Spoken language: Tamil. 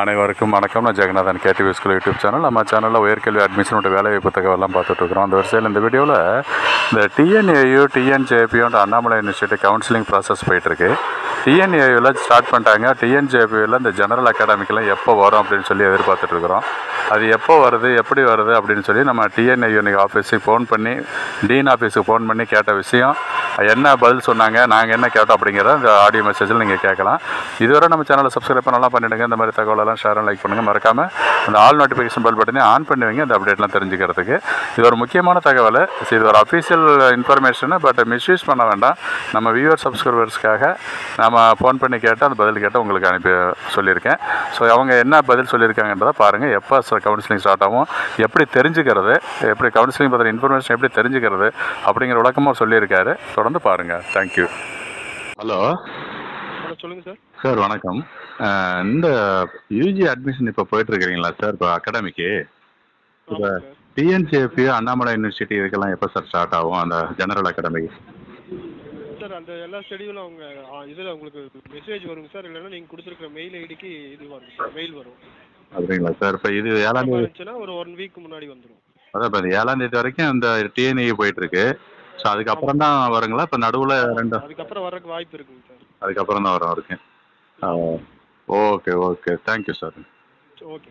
அனைவருக்கும் வணக்கம். நான் Jeganathan KTV school YouTube channel. நம்ம சேனலில் உயர்கல்வி அட்மிஷனோட வேலைவாய்ப்பு தகவலாம் பார்த்துட்ருக்குறோம். அந்த வரிசையில் இந்த வீடியோவில் இந்த டிஎன்ஏயு டிஎன்ஜேபியோட அண்ணாமலை யூனிவர்சிட்டி கவுன்சிலிங் ப்ராசஸ் போயிட்டுருக்கு. டிஎன்ஏயூவில் ஸ்டார்ட் பண்ணிட்டாங்க. டிஎன்ஜேபியில் இந்த ஜெனரல் அகாடமிக்கெலாம் எப்போ வரும் அப்படின்னு சொல்லி எதிர்பார்த்துட்ருக்குறோம். அது எப்போ வருது, எப்படி வருது அப்படின்னு சொல்லி நம்ம டிஎன்ஏயூனிக் ஆஃபீஸுக்கு ஃபோன் பண்ணி, டீன் ஆஃபீஸுக்கு ஃபோன் பண்ணி கேட்ட விஷயம், என்ன பதில் சொன்னாங்க, நாங்கள் என்ன கேட்டோம் அப்படிங்கிறத இந்த ஆடியோ மெசேஜில் நீங்கள் கேட்கலாம். இதுவரை நம்ம சேனலை சப்ஸ்கிரைப் பண்ணலாம் பண்ணிவிடுங்க. இந்த மாதிரி தகவலெல்லாம் ஷேர் அண்ட் லைக் பண்ணுங்கள். மறக்காமல் அந்த ஆல் நோட்டிஃபிகேஷன் பெல் பட்டனே ஆன் பண்ணுவீங்க இந்த அப்டேட்லாம் தெரிஞ்சுக்கிறதுக்கு. இது ஒரு முக்கியமான தகவல். இது ஒரு அஃபீஷியல் இன்ஃபர்மேஷனு, பட் மிஸ்யூஸ் பண்ண வேண்டாம். நம்ம வியூவர் சப்ஸ்கிரைபர்ஸ்க்காக நம்ம ஃபோன் பண்ணி கேட்டால் அந்த பதில் கேட்டால் உங்களுக்கு அனுப்பி சொல்லியிருக்கேன். ஸோ அவங்க என்ன பதில் சொல்லியிருக்காங்கன்றதை பாருங்கள். எப்போ கவுன்சிலிங் ஸ்டார்ட் ஆகும், எப்படி தெரிஞ்சுக்கிறது, எப்படி கவுன்சிலிங் பற்றின இன்ஃபர்மேஷன் எப்படி தெரிஞ்சுக்கிறது அப்படிங்கிற விளக்கமாக சொல்லியிருக்காரு. தொடர்ந்து பாருங்கள். தேங்க்யூ. ஹலோ சொல்லுங்கள் சார். சார் வணக்கம். இந்த யூஜி அட்மிஷன் இப்போ போயிட்டுருக்கிறீங்களா சார்? இப்போ அகாடமிக்கு இப்போ டிஎன்சிஎஃப்யூ அண்ணாமலை யூனிவர்சிட்டி இதுக்கெல்லாம் எப்போ சார் ஸ்டார்ட் ஆகும் அந்த ஜெனரல் அகாடமிக்கு? சார் அந்த எல்லா ஷெடியூலும் அவங்க இதில் உங்களுக்கு மெசேஜ் வருங்க சார். இல்லைன்னா நீங்கள் கொடுத்துருக்குற மெயில் ஐடிக்கு இது வரும் சார், மெயில் வரும். அப்படிங்களா சார்? இப்போ இது 7ஆம் தேதி இருந்துச்சுன்னா ஒரு 1 வீக் முன்னாடி வந்துடும். அதான் இப்போ 7ஆம் தேதி வரைக்கும் இந்த டிஎன்இ போயிட்டுருக்கு. ஸோ அதுக்கப்புறம் தான் வருங்களா? இப்போ நடுவில் அதுக்கப்புறம் வரக்கு வாய்ப்பு இருக்குங்க சார். அதுக்கப்புறம் தான் வரும் இருக்கு. Okay okay, thank you sir. Okay.